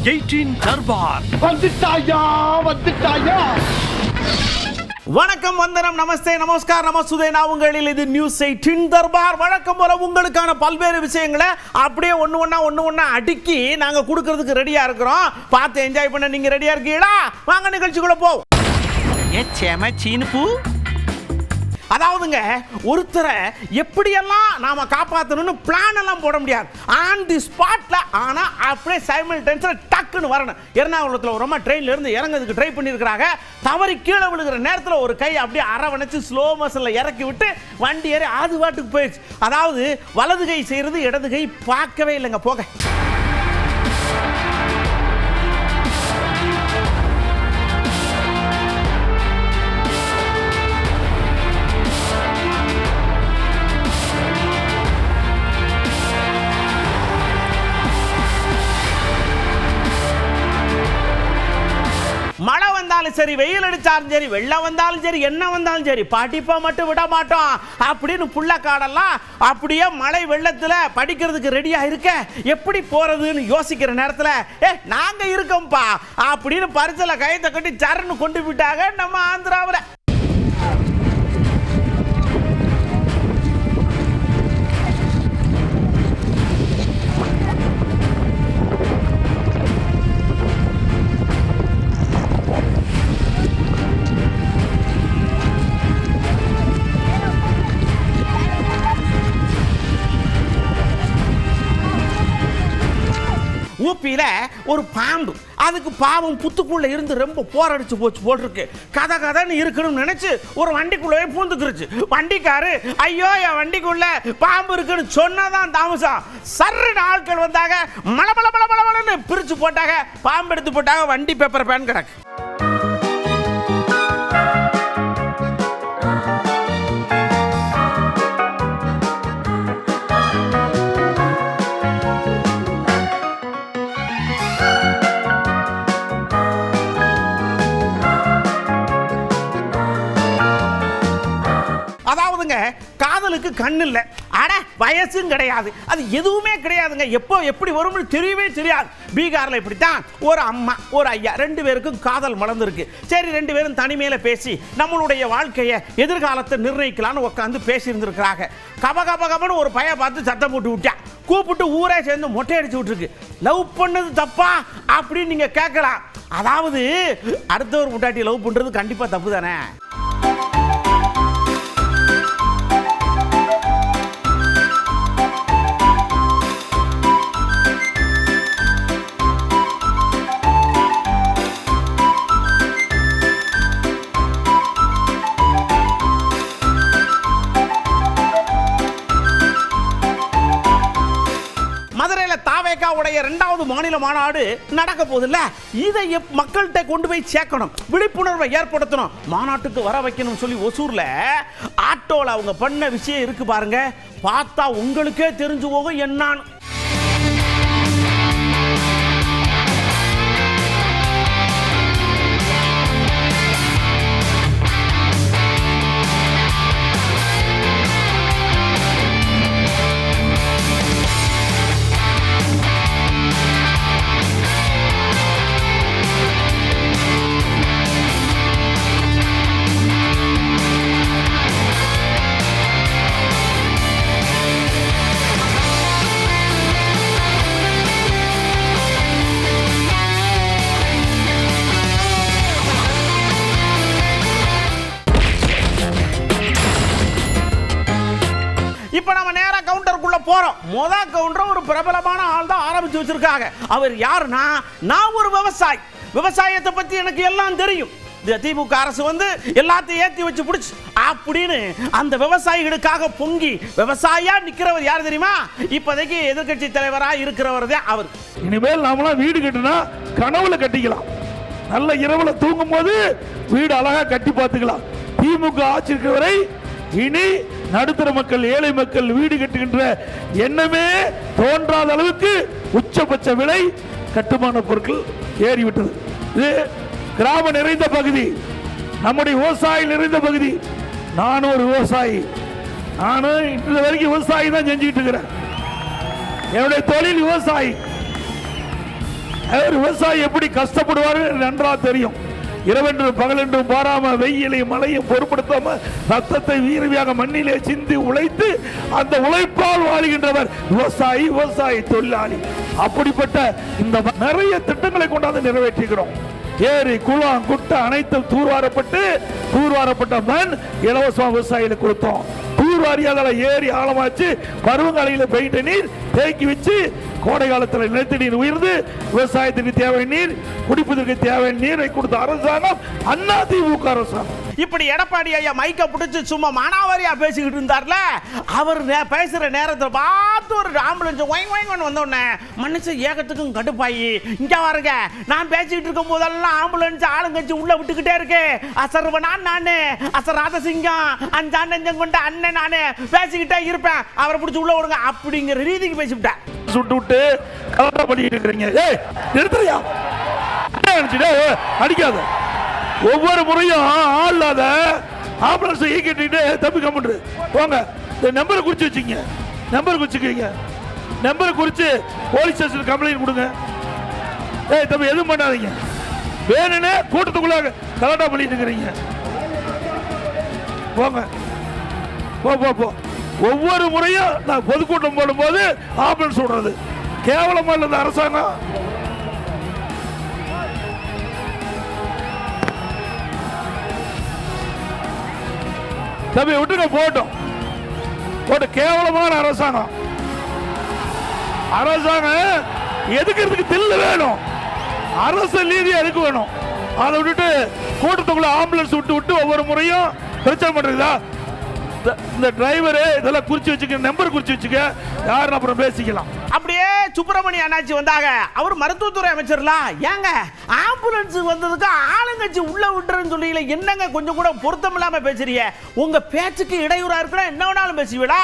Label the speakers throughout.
Speaker 1: 18 தர்பார்
Speaker 2: வந்துட்டாயா.
Speaker 3: வணக்கம், வந்தனம், நமஸ்தே, நமஸ்கார், நமஸ்துதே. நான் உங்களில் இது நியூஸ் 18 தர்பார். வழக்கம் போல உங்களுக்கான பல்வேறு விஷயங்களை அப்படியே ஒன்று ஒன்றா அடுக்கி நாங்கள் கொடுக்கறதுக்கு ரெடியாக இருக்கிறோம். பார்த்து என்ஜாய் பண்ண நீங்கள் ரெடியாக இருக்கீங்களா? வாங்க நிகழ்ச்சிக்குள்ள போ. அதாவதுங்க, ஒருத்தரை எப்படியெல்லாம் நாம காப்பாற்றணும்னு பிளான் எல்லாம் போட முடியாது. ஆன் தி ஸ்பாட்ல ஆனா அப்படியே சைமல்டேனியஸா டக்குன்னு வரணும். எர்ணாகுளத்தில் ஒரு அம்மா ட்ரெயின்ல இருந்து இறங்கிறதுக்கு ட்ரை பண்ணியிருக்கிறாங்க. தவறி கீழே விழுகிற நேரத்தில் ஒரு கை அப்படியே அரவணைச்சு ஸ்லோ மோஷன்ல இறக்கி விட்டு வண்டி ஏறி அது பாட்டுக்கு போயிடுச்சு. அதாவது வலது கை செய்யறது இடது கை பார்க்கவே இல்லைங்க. போக மழை வந்தாலும் சரி, வெயில் அடிச்சாலும் சரி, வெள்ளம் வந்தாலும் சரி, என்ன வந்தாலும் சரி, படிப்பை மட்டும் விட மாட்டோம் அப்படின்னு புள்ளக்காடெல்லாம் அப்படியே மழை வெள்ளத்தில் படிக்கிறதுக்கு ரெடியா இருக்க. எப்படி போறதுன்னு யோசிக்கிற நேரத்தில் நாங்க இருக்கோம்ப்பா அப்படின்னு பரிசல கையத்தை கட்டி சரன்னு கொண்டு விட்டாங்க நம்ம ஆந்திராவில். ஊப்பியில ஒரு பாம்பு, அதுக்கு பாவம் புத்துக்குள்ள இருந்து ரொம்ப போரடிச்சு போச்சு போட்டிருக்கு. கதைன்னு இருக்கணும்னு நினைச்சு ஒரு வண்டிக்குள்ளே பூந்துக்குருச்சு. வண்டிக்காரு ஐயோ என் வண்டிக்குள்ள பாம்பு இருக்குன்னு சொன்னதான் தாமசம். சர்ன்னு ஆட்கள் வந்தாங்க, மளமளன்னு பிரிச்சு போட்டாங்க, பாம்பு எடுத்து போட்டாங்க, வண்டி பேப்பர் பேன் கிடக்கு. அதாவதுங்க, காதலுக்கு கண் இல்லை, அட வயசும் கிடையாது, அது எதுவுமே கிடையாதுங்க. எப்போ எப்படி வரும்னு தெரியவே தெரியாது. பீகாரில் இப்படித்தான் ஒரு அம்மா ஒரு ஐயா ரெண்டு பேருக்கும் காதல் மலர்ந்துருக்கு. சரி, ரெண்டு பேரும் தனிமையில பேசி நம்மளுடைய வாழ்க்கையை எதிர்காலத்தை நிர்ணயிக்கலான்னு உட்காந்து பேசி இருந்திருக்கிறாங்க. கபகபகபன்னு ஒரு பையன் பார்த்து சத்தம் போட்டு விட்டா. கூப்பிட்டு ஊரே சேர்ந்து மொட்டை அடிச்சு விட்டுருக்கு. லவ் பண்ணது தப்பா அப்படின்னு நீங்க கேட்கலாம். அதாவது அடுத்த ஒரு முட்டாட்டி லவ் பண்றது கண்டிப்பா தப்பு தானே. தாவேகாவுடைய 2வது மாநில மாநாடு நடக்க போதில்ல, இதை மக்கள்கிட்ட கொண்டு போய் சேர்க்கணும், விழிப்புணர்வை ஏற்படுத்தணும், மாநாட்டுக்கு வர வைக்கணும் சொல்லி ஒசூர்ல ஆட்டோல அவங்க பண்ண விஷயம் இருக்கு பாருங்க. பார்த்தா உங்களுக்கே தெரிஞ்சு போகும் என்னான்னு. இப்ப நம்ம நேரா கவுண்டருக்குள்ள போறோம். முதல் கவுண்டர் ஒரு பிரபலமான ஆள் தான் ஆரம்பிச்சு வச்சிருக்காங்க. அவர் யாருன்னா, நான் ஒரு விவசாயி, விவசாயத்தை பத்தி எனக்கு எல்லாம் தெரியும், திமுக அரசு வந்து எல்லாத்தையும் ஏத்தி வச்சு பிடிச்சு அப்படின்னு அந்த விவசாயிகளுக்காக பொங்கி விவசாயியா நிக்கிறவர் யார் தெரியுமா? இப்போதைக்கு எதிர்கட்சி தலைவரா இருக்கிறவர் தான் அவர்.
Speaker 2: இனிமேல் நாமெல்லாம் வீடு கட்டினா கனவுல கட்டிக்கலாம், நல்ல இரவுல தூங்கும் போது வீடு அழகா கட்டி பார்த்துக்கலாம். திமுக ஆட்சி இருக்கிறவரை இனி நடுத்தர மக்கள், ஏழை மக்கள் வீடு கட்டுகின்ற எண்ணமே தோன்றாத அளவுக்கு உச்சபட்ச விலை கட்டுமான பொருட்கள் ஏறிவிட்டது. இது கிராம நிறைந்த பகுதி, நம்முடைய விவசாயி நிறைந்த பகுதி. நானும் ஒரு விவசாயி, நானும் இன்று வரைக்கும் விவசாயி தான் செஞ்சுக்கிட்டு இருக்கிறேன். என்னுடைய தொழில் விவசாயி. விவசாயி எப்படி கஷ்டப்படுவாரு நன்றாக தெரியும். இரவென்றும் பகலென்றும் பாராம வெயிலையும் மழையும் பொருட்படுத்தாம ரத்தத்தை வீரவியாக மண்ணிலே சிந்தி உழைத்து அந்த உழைப்பால் வாழ்கின்றவர் விவசாயி, விவசாயி தொழிலாளி. அப்படிப்பட்ட இந்த நிறைய திட்டங்களை கொண்டாந்து நிறைவேற்றுகிறோம். ஏரி குளம் குட்டை அனைத்தும் தூர்வாரப்பட்ட மண் இலவசமாக விவசாயிகளுக்கு கொடுத்தோம். தூர்வாரியாத ஏரி ஆழமாச்சு, பருவகாலையில் பெயிண்ட் நீர் தேக்கி வச்சு கோடை காலத்தில் நிலத்தடி நீர் உயர்ந்து விவசாயத்துக்கு தேவையான நீர், குடிப்பதற்கு தேவையான நீரை கொடுத்த அரசாங்கம் அதிமுக அரசாங்கம்.
Speaker 3: இப்படி எடப்பாடி ஐயா மைக்க பிடிச்சு சும்மா மானாவாரியா பேசிக்கிட்டு இருந்தார்ல, அவர் பேசுற நேரத்தில் பார்த்து ஒரு ஆம்புலன்ஸ் வந்த உடனே மனுஷன் ஏகத்துக்கும் கடுப்பாயி, இங்க பாருங்க நான் பேசிக்கிட்டு இருக்கும் போதெல்லாம் ஆம்புலன்ஸ் ஆளுங்கட்சி உள்ள விட்டுக்கிட்டே இருக்கு, அசர்வனான் நானு அசராத சிங்கம் அஞ்சாண்டஞ்சம் கொண்ட அண்ணன் நானு பேசிக்கிட்டே இருப்பேன், அவரை பிடிச்சி உள்ள விடுங்க அப்படிங்கிற ரீதிக்கு பேசிவிட்டேன்.
Speaker 2: சுட்டு விட்டு கலட்டா பண்ணிட்டு இருக்கிறீங்க. ஏய் நிறுத்துறியா, அடிக்காத. ஒவ்வொரு முறையும் ஆள் இல்லாத ஆம்புலன்ஸ் ஈக்கிட்டு தப்பி கம்முன்று போங்க. இந்த நம்பரை குறிச்சு வச்சுக்கீங்க, நம்பர் குறிச்சுக்கிறீங்க, நம்பரை குறிச்சு போலீஸ் ஸ்டேஷன் கம்ப்ளைண்ட் கொடுங்க. ஏய் தம்பி எதுவும் பண்ணாதீங்க, வேணுன்னு கூட்டத்துக்குள்ள கலட்டா பண்ணிட்டு இருக்கிறீங்க. போங்க போ. ஒவ்வொரு முறையும் நான் பொதுக்கூட்டம் போடும்போது ஆம்புலன்ஸ் விடுறது கேவலமா இல்ல அரசாங்கம். தம்பி விட்டுங்க போட்டோம், கேவலமான அரசாங்கம். எதுக்கிறதுக்கு தில்லு வேணும், அரசு நீதி எதுக்கு வேணும். அதை விட்டுட்டு கூட்டத்துக்குள்ள ஆம்புலன்ஸ் விட்டு ஒவ்வொரு முறையும் பிரச்சனை பண்றீங்களா? இந்த டிரைவர் இதெல்லாம் குறிச்சு வச்சுக்க, நம்பர் குறிச்சு வச்சுக்க, யாரும் அப்புறம் பேசிக்கலாம்.
Speaker 3: அப்படியே சுப்பிரமணிய அண்ணாச்சி வந்தாங்க, அவர் மருத்துவத்துறை அமைச்சர்லாம். ஏங்க ஆம்புலன்ஸ் வந்ததுக்கு ஆளுங்கட்சி உள்ள விட்டுறன்னு சொல்லி என்னங்க கொஞ்சம் கூட பொருத்தம் இல்லாம பேசுறீங்க? உங்க பேச்சுக்கு இடையூறா இருக்குன்னா என்ன வேணாலும் பேசுவீடா.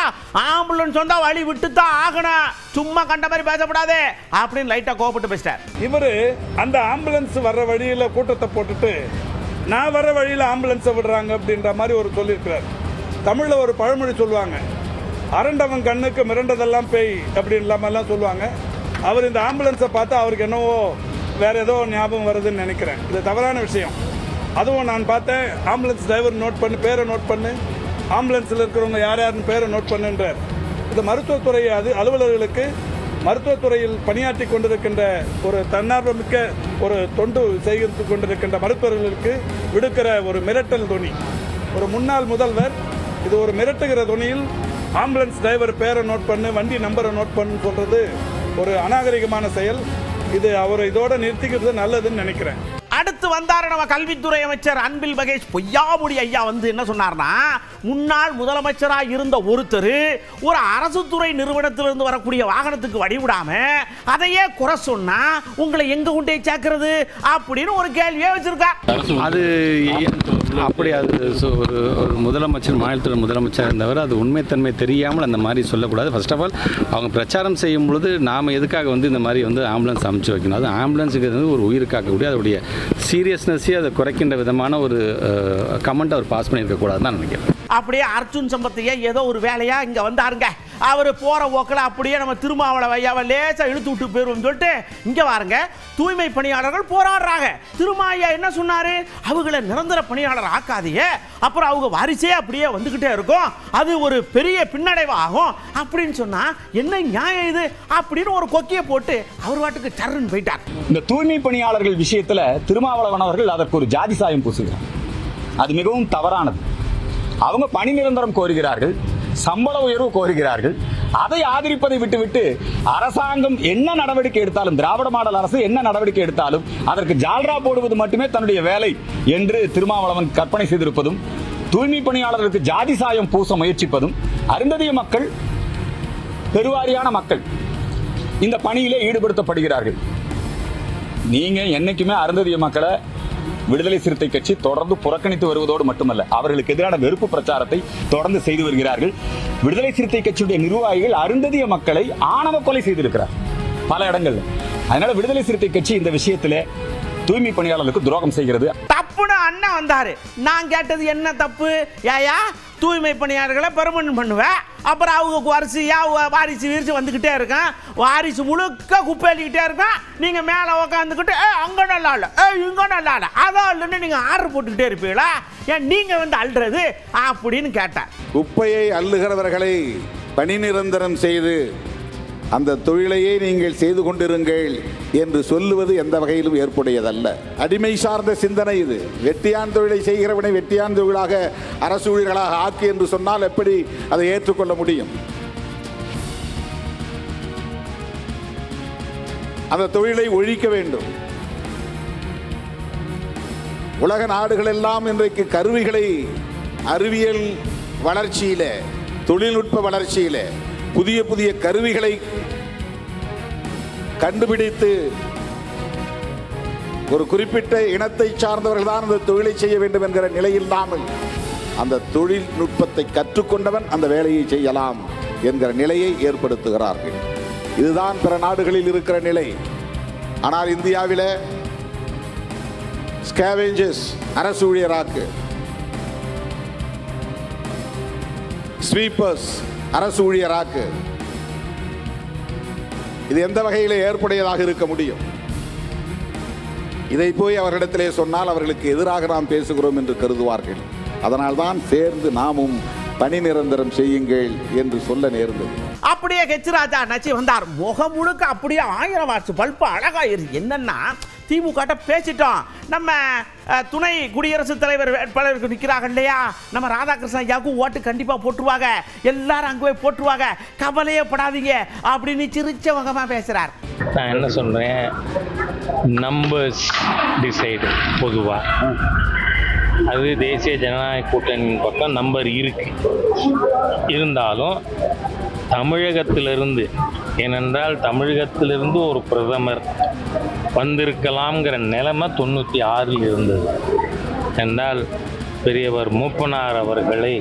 Speaker 3: ஆம்புலன்ஸ் வந்தா வழி விட்டு தான் ஆகணும், சும்மா கண்ட மாதிரி பேசப்படாது அப்படின்னு லைட்டா கோபப்பட்டு பேசிட்டார்.
Speaker 1: இவரு அந்த ஆம்புலன்ஸ் வர்ற வழியில கூட்டத்தை போட்டுட்டு நான் வர வழியில ஆம்புலன்ஸை விடுறாங்க அப்படின்ற மாதிரி ஒரு சொல்லியிருக்கிறார். தமிழில் ஒரு பழமொழி சொல்லுவாங்க, அரண்டவன் கண்ணுக்கு மிரண்டதெல்லாம் பேய் அப்படின்லாமெல்லாம் சொல்லுவாங்க. அவர் இந்த ஆம்புலன்ஸை பார்த்தா அவருக்கு என்னவோ வேற ஏதோ ஞாபகம் வருதுன்னு நினைக்கிறேன். இது தவறான விஷயம். அதுவும் நான் பார்த்தேன், ஆம்புலன்ஸ் டிரைவர் நோட் பண்ணு, பேரை நோட் பண்ணு, ஆம்புலன்ஸில் இருக்கிறவங்க யார் யாருன்னு பேரை நோட் பண்ணுன்றார். இது மருத்துவத்துறை அலுவலர்களுக்கு, மருத்துவத்துறையில் பணியாற்றி கொண்டிருக்கின்ற ஒரு தன்னார்வமிக்க ஒரு தொண்டு செய்து கொண்டிருக்கின்ற மருத்துவர்களுக்கு விடுக்கிற ஒரு மிரட்டல் துணி. ஒரு முன்னாள் முதல்வர் இது ஒரு மிரட்டுகிற துணியில் ஆம்புலன்ஸ் டிரைவர் பேரை நோட் பண்ணு, வண்டி நம்பரை நோட் பண்ணு சொல்றது ஒரு அநாகரிகமான செயல். இது அவரை இதோட நிறுத்திக்கிறது நல்லதுன்னு நினைக்கிறேன்.
Speaker 3: அடுத்து வந்தார் நம்ம கல்வித்துறை அமைச்சர் அன்பில் மகேஷ் பொய்யாமொழி ஐயா வந்து என்ன சொன்னார்னா, முன்னாள் முதலமைச்சராக இருந்த ஒருத்தர் ஒரு அரசு துறை நிறுவனத்திலிருந்து வரக்கூடிய வாகனத்துக்கு வழிவிடாம அதையே குறை சொன்னா உங்களை எங்க கொண்டே சேர்க்கிறது அப்படின்னு ஒரு கேள்வியே வச்சிருக்கார்.
Speaker 4: அது அப்படி அது ஒரு முதலமைச்சர், மாநிலத்தில் முதலமைச்சர் இருந்தவர், அது உண்மைத்தன்மை தெரியாமல் அந்த மாதிரி சொல்லக்கூடாது. ஃபர்ஸ்ட் ஆஃப் ஆல் அவங்க பிரச்சாரம் செய்யும் பொழுது நாம் எதுக்காக வந்து இந்த மாதிரி வந்து ஆம்புலன்ஸ் அமைச்சு வைக்கணும்? அது ஆம்புலன்ஸுக்கு வந்து ஒரு உயிர் காக்கக்கூடிய அதோடைய சீரியஸ்னஸே அதை குறைக்கின்ற விதமான ஒரு கமெண்ட் அவர் பாஸ் பண்ணியிருக்கக்கூடாதுன்னு தான் நினைக்கிறேன்.
Speaker 3: அப்படியே அர்ஜுன் சம்பத்தையே ஏதோ ஒரு வேலையா இங்க வந்தாருங்க. அவர் போற போக்கில் அப்படியே நம்ம திருமாவளவன் ஐயாவை லேசா இழுத்து விட்டு போயிருவோம் சொல்லிட்டு இங்க வாருங்க, தூய்மை பணியாளர்கள் போராடுறாங்க. திருமாயா என்ன சொன்னாரு? அவங்கள நிரந்தர பணியாளர் ஆக்காதீங்க, அப்புறம் அவங்க வாரிசே அப்படியே வந்துகிட்டே இருக்கும், அது ஒரு பெரிய பின்னடைவு ஆகும் அப்படின்னு சொன்னா என்ன நியாயம் இது அப்படின்னு ஒரு கொக்கியை போட்டு அவர் வாட்டுக்கு சர்ன்னு போயிட்டார்.
Speaker 5: இந்த தூய்மை பணியாளர்கள் விஷயத்துல திருமாவளவன் அவர்கள் அதற்கு ஒரு ஜாதி சாயம் பூசுகிறார். அது மிகவும் தவறானது. அவங்க பணி நிரந்தரம் கோருகிறார்கள், சம்பள உயர்வு கோருகிறார்கள். அதை ஆதரிப்பதை விட்டுவிட்டு அரசாங்கம் என்ன நடவடிக்கை எடுத்தாலும், திராவிட மாடல் அரசு என்ன நடவடிக்கை எடுத்தாலும் அதற்கு ஜால்ரா போடுவது மட்டுமே தன்னுடைய வேலை என்று திருமாவளவன் கற்பனை செய்திருப்பதும், தூய்மை பணியாளர்களுக்கு ஜாதி சாயம் பூச முயற்சிப்பதும், அருந்ததிய மக்கள், பெருவாரியான மக்கள் இந்த பணியிலே ஈடுபடுத்தப்படுகிறார்கள். நீங்க என்னைக்குமே அருந்ததிய மக்களை விடுதலை சிறுத்தை கட்சி தொடர்ந்து புறக்கணித்து வருவதோடு மட்டுமல்ல, அவர்களுக்கு எதிரான வெறுப்பு பிரச்சாரத்தை தொடர்ந்து செய்து வருகிறார்கள். விடுதலை சிறுத்தை கட்சியுடைய நிர்வாகிகள் அருந்ததிய மக்களை ஆணவ கொலை செய்திருக்கிறார் பல இடங்கள்ல. அதனால விடுதலை சிறுத்தை கட்சி இந்த விஷயத்துல தூய்மை பணியாளர்களுக்கு துரோகம் செய்கிறது.
Speaker 3: தப்புன்னு அண்ணன் வந்தாரு. நான் கேட்டது என்ன தப்பு? ஏயா தூய்மை பணியாளர்களை பெர்மனன்ட் பண்ணுவேன், அப்புறம் அவங்க வரிசையாக வாரிசு வீரிச்சு வந்துக்கிட்டே இருக்கான். வாரிசு முழுக்க குப்பை அள்ளிக்கிட்டே இருக்கான். நீங்கள் மேலே உக்காந்துக்கிட்டு அங்கே நல்லா இல்லை, இங்கே நல்லா இல்லை, அதான் இல்லைன்னு நீங்கள் ஆர்டர் போட்டுக்கிட்டே இருப்பீங்களா? ஏன் நீங்கள் வந்து அள்ளுறது அப்படின்னு கேட்டேன்.
Speaker 6: குப்பையை அள்ளுகிறவர்களை பணி நிரந்தரம் செய்து அந்த தொழிலையே நீங்கள் செய்து கொண்டிருங்கள் என்று சொல்லுவது எந்த வகையிலும் ஏற்புடையதல்ல. அடிமை சார்ந்த சிந்தனை இது. வெட்டியான் தொழிலை செய்கிறவனை வெட்டியான் தொழிலாக அரசு ஊழியர்களாக ஆக்கு என்று சொன்னால் எப்படி அதை ஏற்றுக்கொள்ள முடியும்? அந்த தொழிலை ஒழிக்க வேண்டும். உலக நாடுகள் எல்லாம் இன்றைக்கு கருவிகளை அறிவியல் வளர்ச்சியில, தொழில்நுட்ப வளர்ச்சியில புதிய புதிய கருவிகளை கண்டுபிடித்து ஒரு குறிப்பிட்ட இனத்தை சார்ந்தவர்கள் தான் அந்த தொழிலை செய்ய வேண்டும் என்கிற நிலை இல்லாமல் அந்த தொழில்நுட்பத்தை கற்றுக்கொண்டவன் அந்த வேலையை செய்யலாம் என்கிற நிலையை ஏற்படுத்துகிறார்கள். இதுதான் பிற நாடுகளில் இருக்கிற நிலை. ஆனால் இந்தியாவில் ஸ்கேவேஞ்சர்ஸ் அரசு ஊழியராக்கு, ஸ்வீப்பர்ஸ் அரசு ஊழியராக்கு. இது எந்த வகையில் ஏற்புடையதாக இருக்க முடியும்? இதை போய் அவர்களிடத்திலே சொன்னால் அவர்களுக்கு எதிராக நாம் பேசுகிறோம் என்று கருதுவார்கள். அதனால்தான் சேர்ந்து நாமும் பணி நிரந்தரம் செய்யுங்கள் என்று சொல்ல நேர்ந்தது.
Speaker 3: அப்படியே ஹெச் ராஜா நச்சி வந்தார். முகம் முழுக்க அப்படியே 1000 வாட்ஸ் பல்பு அழகாயிருச்சு. என்னன்னா திமுக பேசிட்டோம், நம்ம துணை குடியரசுத் தலைவர் வேட்பாளருக்கு நிற்கிறாங்க இல்லையா, நம்ம ராதாகிருஷ்ணன் ஐயாவுக்கும் ஓட்டு கண்டிப்பாக போட்டுருவாங்க, எல்லாரும் அங்கே போய் போட்டுருவாங்க, கவலையே படாதீங்க அப்படின்னு சிரிச்ச வகமாக பேசுகிறார்.
Speaker 7: நான் என்ன சொல்கிறேன், நம்பர்ஸ் டிசைடு. பொதுவாக அது தேசிய ஜனநாயக கூட்டணியின் பக்கம் நம்பர் இருக்கு. இருந்தாலும் தமிழகத்திலிருந்து, ஏனென்றால் தமிழகத்திலிருந்து ஒரு பிரதமர் வந்திருக்கலாம்ங்கிற நிலைமை 96 இருந்தது. என்றால் பெரியவர் மூப்பனார் அவர்களை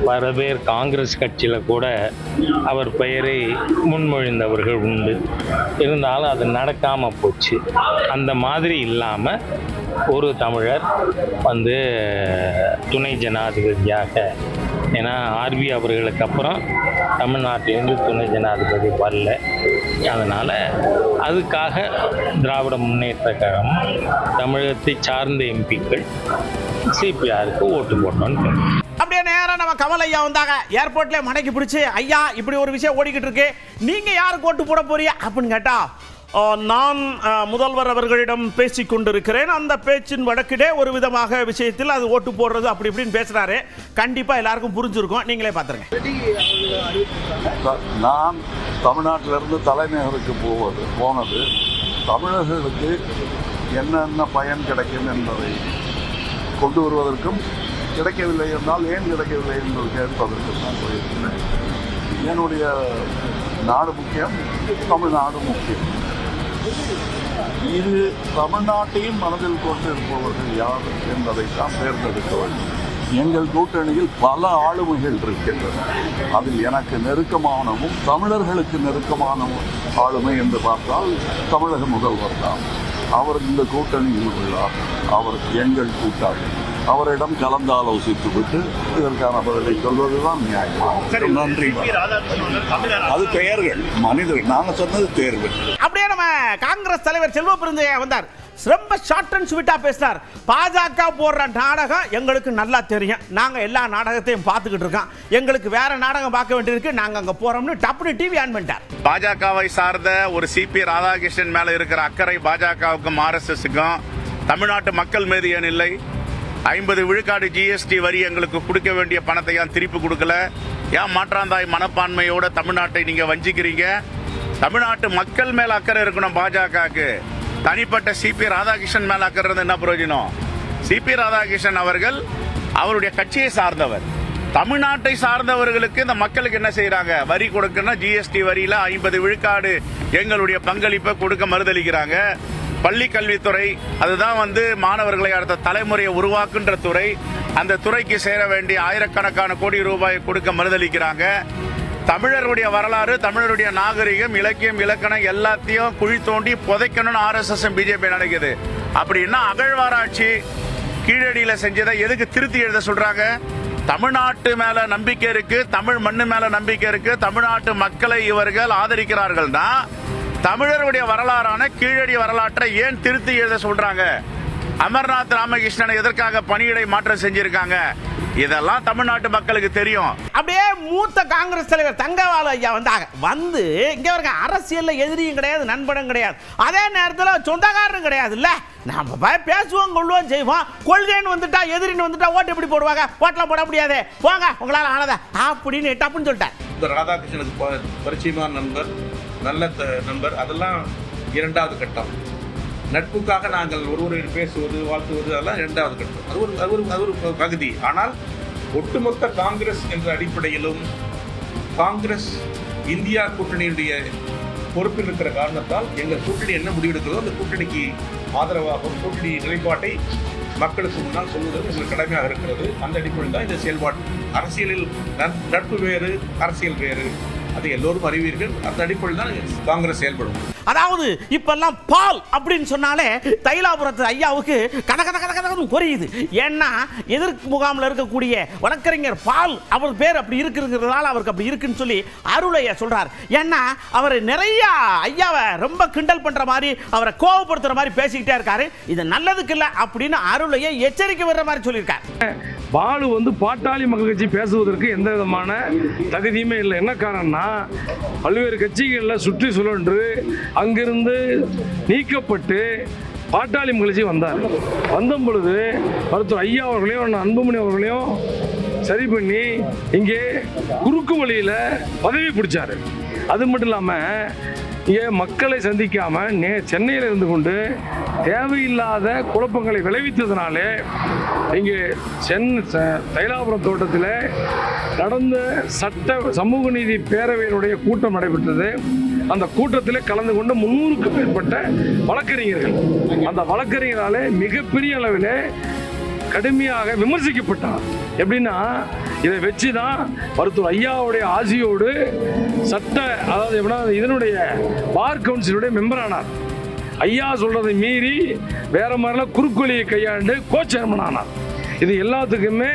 Speaker 7: பல பேர் காங்கிரஸ் கட்சியில் கூட அவர் பெயரை முன்மொழிந்தவர்கள் உண்டு. இருந்தாலும் அது நடக்காமல் போச்சு. அந்த மாதிரி இல்லாமல் ஒரு தமிழர் வந்து துணை ஜனாதிபதியாக, ஏன்னா ஆர்வி அவர்களுக்கு அப்புறம் தமிழ்நாட்டிலேருந்து துணை ஜனாதிபதி வரல. அதனால் அதுக்காக திராவிட முன்னேற்ற கழகம் தமிழகத்தை சார்ந்த எம்பிக்கள் சிபிஆருக்கு ஓட்டு போட்டோன்னு.
Speaker 3: அப்படியே நேரம் நம்ம கமல் ஐயா வந்தாங்க. ஏர்போர்ட்ல மடக்கி பிடிச்சி, ஐயா இப்படி ஒரு விஷயம் ஓடிக்கிட்டு இருக்கு, நீங்க யாருக்கு ஓட்டு போட போறீங்க அப்படின்னு கேட்டா, நான் முதல்வர் அவர்களிடம் பேசிக் கொண்டிருக்கிறேன், அந்த பேச்சின் வழக்கிலே ஒரு விதமாக விஷயத்தில் அது ஓட்டு போடுறது அப்படி இப்படின்னு பேசுறாரு. கண்டிப்பா எல்லாருக்கும் புரிஞ்சிருக்கும், நீங்களே பாத்துருங்க.
Speaker 8: நான் தமிழ்நாட்டிலிருந்து தலைநகருக்கு போனது தமிழர்களுக்கு என்னென்ன பயன் கிடைக்கும் என்பதை கொண்டு வருவதற்கும், கிடைக்கவில்லை என்றால் ஏன் கிடைக்கவில்லை என்பது கேட்பதற்கும் நான் போயிருக்கிறேன். என்னுடைய நாடு முக்கியம், தமிழ்நாடு முக்கியம். இது தமிழ்நாட்டையும் மனதில் கொண்டு இருப்பவர்கள் யார் என்பதை தான் தேர்ந்தெடுக்க வேண்டும். எங்கள் கூட்டணியில் பல ஆளுமைகள் இருக்கின்றன. அதில் எனக்கு நெருக்கமானவும் தமிழர்களுக்கு நெருக்கமானவும் ஆளுமை என்று பார்த்தால் தமிழக முதல்வர் தான். அவர் இந்த கூட்டணியில் உள்ளார். அவர் எங்கள் கூட்டாளி. அவரிடம் கலந்து ஆலோசித்து விட்டு இதற்கான பதிலை சொல்வதுதான் நியாயம். நன்றி. அது பெயர்கள், மனிதர்கள். நாங்கள் சொன்னது தேர்வு.
Speaker 3: அப்படியே நம்ம காங்கிரஸ் தலைவர் செல்வ பெருந்தகையா வந்தார். ரொம்ப ஷார்ட் அண்ட் ஸ்வீட்டா பேசினார். பாஜக போடுற நாடகம் எங்களுக்கு நல்லா தெரியும், நாங்க எல்லா நாடகத்தையும் பார்த்துக்கிட்டு இருக்கோம், எங்களுக்கு வேற நாடகம் பார்க்க வேண்டியிருக்கு, நாங்க அங்க போறோம்னு டப்புனு டிவி ஆன் பண்ணிட்டார்.
Speaker 9: பாஜகவை சார்ந்த ஒரு சிபி ராதாகிருஷ்ணன் மேல இருக்கிற அக்கறை பாஜகவுக்கும் ஆர்எஸ்எஸ்க்கும் தமிழ்நாட்டு மக்கள் மீது ஏன் இல்லை? 50 விழுக்காடு ஜிஎஸ்டி வரி எங்களுக்கு கொடுக்க வேண்டிய பணத்தை ஏன் திருப்பி கொடுக்கல? ஏன் மாற்றாந்தாய் மனப்பான்மையோட தமிழ்நாட்டை நீங்க வஞ்சிக்கிறீங்க? தமிழ்நாட்டு மக்கள் மேல அக்கறை இருக்கணும் பாஜகவுக்கு. தனிப்பட்ட சிபி ராதாகிருஷ்ணன் மேல அக்கறை என்ன பிரயோஜனம்? சிபி ராதாகிருஷ்ணன் அவர்கள் அவருடைய கட்சியை சார்ந்தவர். தமிழ்நாட்டை சார்ந்தவர்களுக்கு இந்த மக்களுக்கு என்ன செய்யறாங்க? வரி கொடுக்கணும், ஜிஎஸ்டி வரியில 50 விழுக்காடு எங்களுடைய பங்களிப்பை கொடுக்க மறுதளிக்கிறாங்க. பள்ளி கல்வித்துறை, அதுதான் மாணவர்களை அடுத்த தலைமுறையை உருவாக்குன்ற துறை. அந்த துறைக்கு சேர வேண்டிய ஆயிரக்கணக்கான கோடி ரூபாய் கொடுக்க மறுதளிக்கிறாங்க. தமிழருடைய வரலாறு, தமிழருடைய நாகரிகம், இலக்கியம், இலக்கணம் எல்லாத்தையும் குழி தோண்டி புதைக்கணும்னு ஆர்எஸ்எஸ் பிஜேபி நினைக்குது. அப்படின்னா அகழ்வாராய்ச்சி கீழடியில செஞ்சதை எதுக்கு திருத்தி எழுத சொல்றாங்க? தமிழ்நாட்டு மேல நம்பிக்கை இருக்கு, தமிழ் மண்ணு மேல நம்பிக்கை இருக்கு, தமிழ்நாட்டு மக்களை இவர்கள் ஆதரிக்கிறார்கள்னா தமிழருடைய வரலாறான கீழடி வரலாற்றை ஏன் திருத்தி எழுத சொல்றாங்க? அமர்நாத் ராமகிருஷ்ணனை எதற்காக பணியிடை மாற்றம் செஞ்சிருக்காங்க? இதெல்லாம் தமிழ்நாட்டு மக்களுக்கு தெரியும்.
Speaker 3: அப்படியே மூத்த காங்கிரஸ் தலைவர் தங்கவேலு ஐயா வந்து இங்க இருக்க அரசியல்ல எதிரியும் கிடையாது, நண்பனும் கிடையாது, அதே நேரத்தில் சொந்தக்காரரும் கிடையாது. இல்ல நம்ம பேசுவோம், கொள்வோம், செய்வோம். கொள்கைன்னு வந்துட்டா, எதிரின்னு வந்துட்டா ஓட்டு எப்படி போடுவாங்க? ஓட்டெல்லாம் போட முடியாது, போங்க உங்களால ஆனதா அப்படின்னு டப்புன்னு சொல்லிட்டேன்.
Speaker 10: இந்த ராதாகிருஷ்ணனுக்கு பரிச்சயமான நண்பர், நல்ல நண்பர், அதெல்லாம் இரண்டாவது கட்டம். நட்புக்காக நாங்கள் ஒருவரை பேசுவது, வாழ்த்துவது, அதெல்லாம் இரண்டாவது கட்டம். அது ஒரு பகுதி. ஆனால் ஒட்டுமொத்த காங்கிரஸ் என்ற அடிப்படையிலும் காங்கிரஸ் இந்தியா கூட்டணியுடைய பொறுப்பில் இருக்கிற காரணத்தால் எங்கள் கூட்டணி என்ன முடிவெடுக்கிறதோ அந்த கூட்டணிக்கு ஆதரவாக கூட்டணி நிலைப்பாட்டை மக்களுக்கு முன்னால் சொல்வது எங்களுக்கு கடமையாக இருக்கிறது. அந்த அடிப்படையில் தான் இந்த செயல்பாடு. அரசியலில் நட்பு வேறு, அரசியல் வேறு, அதை எல்லோரும் அறிவீர்கள். அந்த அடிப்படையில் தான் காங்கிரஸ் செயல்படும்.
Speaker 3: அதாவது இப்பெல்லாம் பால் அப்படின்னு சொன்னாலே தைலாபுரத்து ஐயாவுக்கு கத கத கத கதன்னு குறையுது. ஏன்னா எதிர்ப்பு முகாமில் இருக்கக்கூடிய வழக்கறிஞர் பால் அவர் பேர் அப்படி இருக்குங்கிறதுனால அவருக்கு அப்படி இருக்குன்னு சொல்லி அருளையா சொல்றார். ஏன்னா அவர் நிறைய ஐயாவை ரொம்ப கிண்டல் பண்ற மாதிரி, அவரை கோபப்படுத்துற மாதிரி பேசிக்கிட்டே இருக்காரு. இது நல்லதுக்கு இல்லை அப்படின்னு அருளையை எச்சரிக்கை வர்ற மாதிரி சொல்லியிருக்காரு.
Speaker 11: பாலு வந்து பாட்டாளி மக்கள் கட்சி பேசுவதற்கு எந்த விதமான தகுதியுமே இல்லை. என்ன காரணம்னா பல்வேறு கட்சிகளில் சுற்றி சுழன்று அங்கிருந்து நீக்கப்பட்டு பாட்டாளி மக்கள் கட்சி வந்தார். வந்த பொழுது மருத்துவர் ஐயா அவர்களையும் அன்புமணி அவர்களையும் சரி பண்ணி இங்கே குறுக்கு வழியில் பதவி பிடிச்சாரு. அது மட்டும் இல்லாமல் இங்கே மக்களை சந்திக்காம சென்னையில் இருந்து கொண்டு தேவையில்லாத குழப்பங்களை விளைவித்ததுனாலே இங்கே தைலாபுரம் தோட்டத்தில் நடந்த சட்ட சமூக நீதி பேரவையினுடைய கூட்டம் நடைபெற்றது. அந்த கூட்டத்தில் கலந்து கொண்ட 300க்கும் மேற்பட்ட வழக்கறிஞர்கள், அந்த வழக்கறிஞராலே மிகப்பெரிய அளவில் கடுமையாக விமர்சிக்கப்பட்டார். எப்படின்னா இதை வச்சு தான் மருத்துவர் ஐயாவுடைய ஆசியோடு அதாவது இதனுடைய பார் கவுன்சிலுடைய மெம்பர் ஆனார். ஐயா சொல்றதை மீறி வேற மாதிரிலாம் குறுக்கோலியை கையாண்டு கோச்சேர்மன் ஆனார். இது எல்லாத்துக்குமே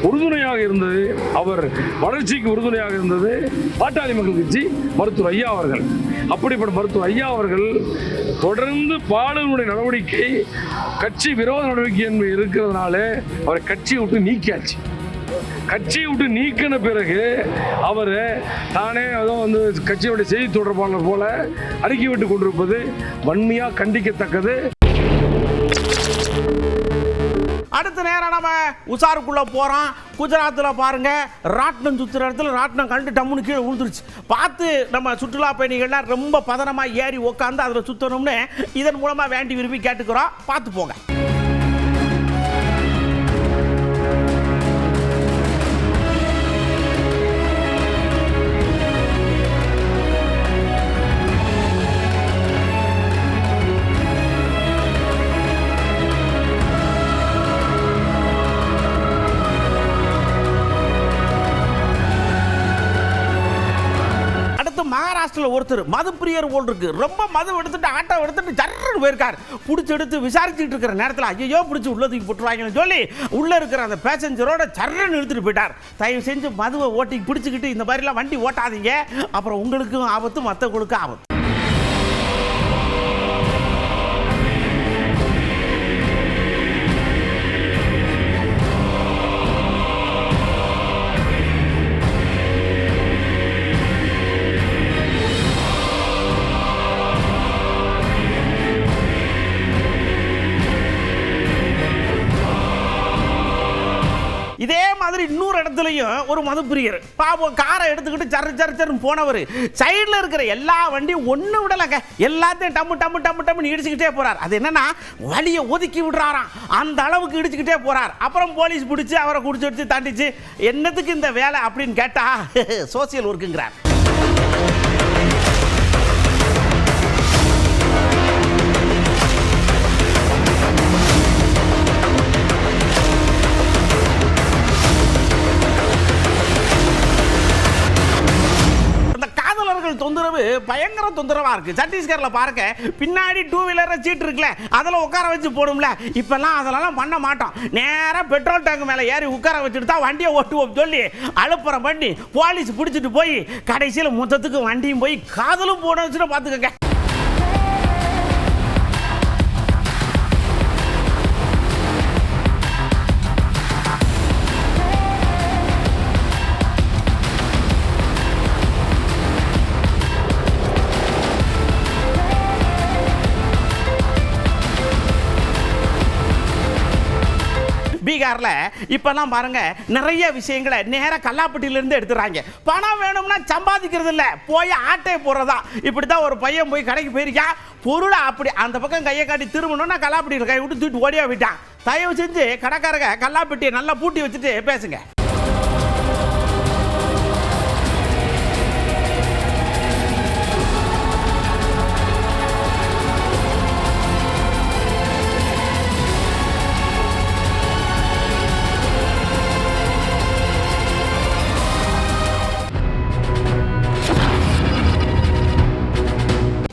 Speaker 11: உறுதுணையாக இருந்தது, அவர் வளர்ச்சிக்கு உறுதுணையாக இருந்தது பாட்டாளி மக்கள் கட்சி மருத்துவர் ஐயா அவர்கள். அப்படிப்பட்ட மருத்துவர் ஐயா அவர்கள் தொடர்ந்து பாலுடைய நடவடிக்கை கட்சி விரோத நடவடிக்கை என்று இருக்கிறதுனால அவரை கட்சியை விட்டு நீக்கியாச்சு. கட்சியை விட்டு நீக்கின பிறகு அவர் தானே ஏதோ வந்து கட்சியுடைய செய்தி தொடர்பாளர் போல அறிக்கை விட்டு கொண்டிருப்பது வன்மையாக கண்டிக்கத்தக்கது.
Speaker 3: அடுத்த நேரம் நம்ம உசாருக்குள்ள போறோம். குஜராத்தில் பாருங்க, ராட்டினம் சுற்றுற இடத்துல ராட்டினம் கண்டு டம்முன்னு கீழே விழுந்துருச்சு. பார்த்து நம்ம சுற்றுலா பயணிகள்லாம் ரொம்ப பதனமாக ஏறி உட்காந்து அதில் சுற்றணும்னு இதன் மூலமாக வேண்டி விரும்பி கேட்டுக்கிறோம். பார்த்து போங்க. மகாராஷ்டிரில் ஒருத்தர் மது பிரியர் போல் இருக்கு. ரொம்ப மது எடுத்துட்டு ஆட்டோ எடுத்துட்டு ஜர்ன்னு போயிருக்காரு. பிடிச்சி எடுத்து விசாரிச்சுட்டு இருக்கிற நேரத்தில் ஐயோ பிடிச்சி உள்ளதுக்கு போட்டுருவாங்கன்னு சொல்லி உள்ள இருக்கிற அந்த பேசஞ்சரோட ஜர்ன்னு இழுத்துட்டு போயிட்டார். தயவு செஞ்சு மதுவை ஓட்டி பிடிச்சிக்கிட்டு இந்த மாதிரிலாம் வண்டி ஓட்டாதீங்க, அப்புறம் உங்களுக்கும் ஆபத்து, மற்றவங்களுக்கும் ஆபத்து. இதே மாதிரி இன்னொரு இடத்துலையும் ஒரு மது பிரியர் பாவம் காரை எடுத்துக்கிட்டு சர்ன்னு போனவர் சைடில் இருக்கிற எல்லா வண்டியும் ஒன்று விடலைங்க, எல்லாத்தையும் டம்மு டம்மு டம்மு டம்முன்னு இடிச்சுக்கிட்டே போறார். அது என்னன்னா வழியை ஒதுக்கி விடுறாராம், அந்த அளவுக்கு இடிச்சுக்கிட்டே போறார். அப்புறம் போலீஸ் பிடிச்சி அவரை குடிச்சு எடுத்து தண்டிச்சு என்னத்துக்கு இந்த வேலை அப்படின்னு கேட்டா சோசியல் ஒர்க்குங்கிறார். தொந்தரவு பயங்கர தொந்தரவா இருக்கு. சத்தீஸ்கர்ல பாருங்க, பின்னாடி 2 வீலர் சீட் இருக்குல்ல, அதில் உட்கார வச்சு போடும்ல. இப்பெல்லாம் அதெல்லாம் பண்ண மாட்டோம். நேராக பெட்ரோல் டேங்க் மேலே ஏறி உட்கார வச்சுட்டு தான் வண்டியை ஓட்டுவோம் சொல்லி அழுப்புறம் பண்ணி போலீஸ் பிடிச்சிட்டு போய் கடைசியில் மொத்தத்துக்கு வண்டியும் போய் காதலும் போன வச்சுட்டு பார்த்துக்கங்க. பீகார்ல இப்பெல்லாம் பாருங்க, நிறைய விஷயங்களை நேர கல்லாப்பட்டியிலிருந்து எடுத்துறாங்க. பணம் வேணும்னா சம்பாதிக்கிறது இல்ல, போய் ஆட்டை போடுறதா. இப்படிதான் ஒரு பையன் போய் கடைக்கு போயிருக்கா, பொருளை அப்படி அந்த பக்கம் கையை காட்டி திரும்பணும்னா கல்லாப்பட்டியில் கை விட்டு தூக்கிட்டு ஓடியா விட்டான். தயவு செஞ்சு கடைக்காரங்க கல்லாப்பட்டியை நல்லா பூட்டி வச்சுட்டு பேசுங்க.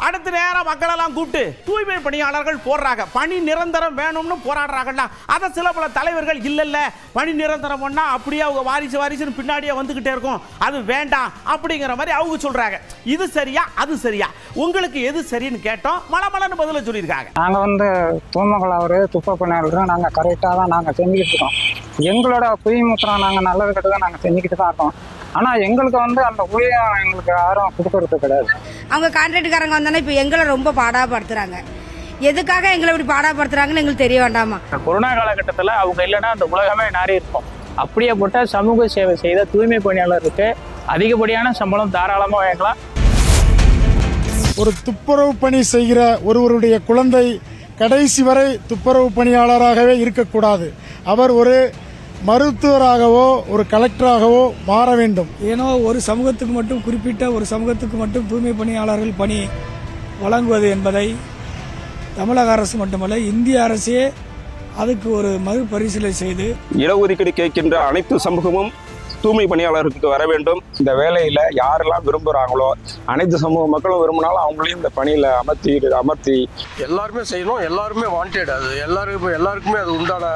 Speaker 3: அடுத்த நேரம் மக்களெல்லாம் கூப்பிட்டு தூய்மை பணியாளர்கள் போடுறாங்க. பணி நிரந்தரம் வேணும்னு போராடுறாங்கல்ல, அதை சில பல தலைவர்கள் இல்ல பணி நிரந்தரம் பண்ணா அப்படியே அவங்க வாரிசுன்னு பின்னாடியே வந்துகிட்டே இருக்கும், அது வேண்டாம் அப்படிங்கிற மாதிரி அவங்க சொல்றாங்க. இது சரியா அது சரியா? உங்களுக்கு எது சரின்னு கேட்டோம். மலமலன்னு பதில சொல்லியிருக்காங்க.
Speaker 12: நாங்க வந்து தூய்மைகளாவது துப்ப பணியாளர்கள் நாங்க கரெக்டா தான் நாங்க செஞ்சுக்கிட்டு இருக்கோம். எங்களோட குடிமுத்திரம் நாங்க நல்லது கெட்டதான் நாங்க செஞ்சுக்கிட்டு தான் இருக்கோம். ஆனா எங்களுக்கு வந்து அந்த ஊழியம் எங்களுக்கு யாரும் கொடுக்கறது கிடையாது.
Speaker 13: அவங்க கான்ட்ராக்டுக்காரங்க வந்தானே இப்போ எங்களை ரொம்ப பாடாப்படுத்துறாங்க. எதுக்காக எங்களை இப்படி பாடாப்படுத்துறாங்கன்னு எங்களுக்கு தெரிய வேண்டாமா?
Speaker 12: கொரோனா காலகட்டத்தில் அவங்க இல்லைன்னா அந்த உலகமே நாரி இருக்கும். அப்படியே போட்ட சமூக சேவை செய்த தூய்மை பணியாளருக்கு அதிகப்படியான சம்பளம் தாராளமாக வாங்கலாம்.
Speaker 14: ஒரு துப்புரவு பணி செய்கிற ஒருவருடைய குழந்தை கடைசி வரை துப்புரவு பணியாளராகவே இருக்கக்கூடாது. அவர் ஒரு மருத்துவராகவோ ஒரு கலெக்டராகவோ மாற வேண்டும்.
Speaker 15: ஏனோ ஒரு சமூகத்துக்கு மட்டும், குறிப்பிட்ட ஒரு சமூகத்துக்கு மட்டும் தூய்மை பணியாளர்கள் பணி வழங்குவது என்பதை தமிழக அரசு மட்டுமல்ல இந்திய அரசே அதுக்கு ஒரு மறுபரிசீலனை செய்து
Speaker 16: இடஒதுக்கீடு கேட்கின்ற அனைத்து சமூகமும் தூய்மை பணியாளருக்கு வர வேண்டும். இந்த வேலையில் யாரெல்லாம் விரும்புகிறாங்களோ அனைத்து சமூக மக்களும் விரும்பினாலும் அவங்களையும் இந்த பணியில் அமர்த்தி
Speaker 11: எல்லாருமே செய்யணும். எல்லாருமே வாண்டட். அது எல்லாருக்குமே அது உண்டான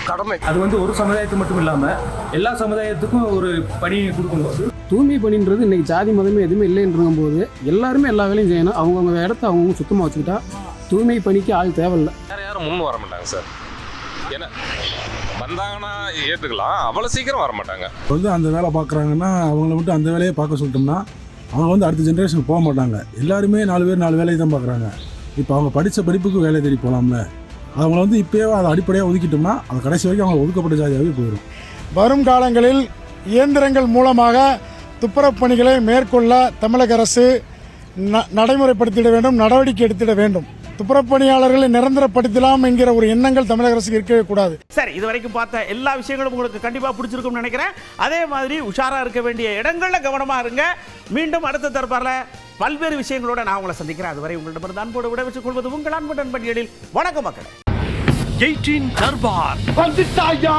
Speaker 11: கடமை.
Speaker 17: அது வந்து ஒரு சமுதாயத்துக்கு மட்டும் இல்லாமல் எல்லா சமுதாயத்துக்கும் ஒரு பணி கொடுக்கும்போது தூய்மை பணின்றது இன்னைக்கு ஜாதி மதமே எதுவுமே இல்லைன்றும் போது எல்லாருமே எல்லா வேலையும் செய்யணும். அவங்கவுங்க இடத்த அவங்கவுங்க சுத்தமாக வச்சுக்கிட்டா தூய்மை பணிக்கு ஆள் தேவையில்லை.
Speaker 16: யாரும் முன் வர மாட்டாங்க சார். ஏன்னா வந்தாங்கன்னா ஏற்றுக்கலாம், அவ்வளோ சீக்கிரம் வர மாட்டாங்க.
Speaker 14: வந்து அந்த வேலை பார்க்குறாங்கன்னா அவங்கள மட்டும் அந்த வேலையை பார்க்க சொல்லிட்டோம்னா அவங்க வந்து அடுத்த ஜென்ரேஷனுக்கு போக மாட்டாங்க. எல்லாருமே 4 பேர் 4 வேலையை தான் பார்க்குறாங்க. இப்போ அவங்க படித்த படிப்புக்கு வேலை தேடி போகலாம்ல, அவங்கள வந்து இப்போயே அதை அடிப்படையாக ஒதுக்கிட்டோம்னா அது கடைசி வரைக்கும் அவங்க ஒதுக்கப்பட்ட ஜாதியாகவே போயிடும். வரும் காலங்களில் இயந்திரங்கள் மூலமாக துப்புரவு பணிகளை மேற்கொள்ள தமிழக அரசு நடைமுறைப்படுத்திட வேண்டும், நடவடிக்கை எடுத்திட வேண்டும். துப்புரவு பணியாளர்களை நிரந்தரப்படுத்தலாம் என்கிற ஒரு எண்ணங்கள் தமிழக அரசுக்கு இருக்கவே கூடாது.
Speaker 3: சரி, இது வரைக்கும் பார்த்த எல்லா விஷயங்களும் உங்களுக்கு கண்டிப்பா பிடிச்சிருக்கும்னு நினைக்கிறேன். அதே மாதிரி உஷாரா இருக்க வேண்டிய இடங்கள்ல கவனமா இருங்க. மீண்டும் அடுத்த தரப்பார்ல பல்வேறு விஷயங்களோட நான் உங்களை சந்திக்கிறேன். அதுவரை உங்களிடமிருந்து அன்போடு விடைபெற்றுக் கொள்வது உங்கள் அன்பு நண்பன் எழில். வணக்கம் மக்களே.
Speaker 2: 18 தர்பார் வந்துட்டாயா.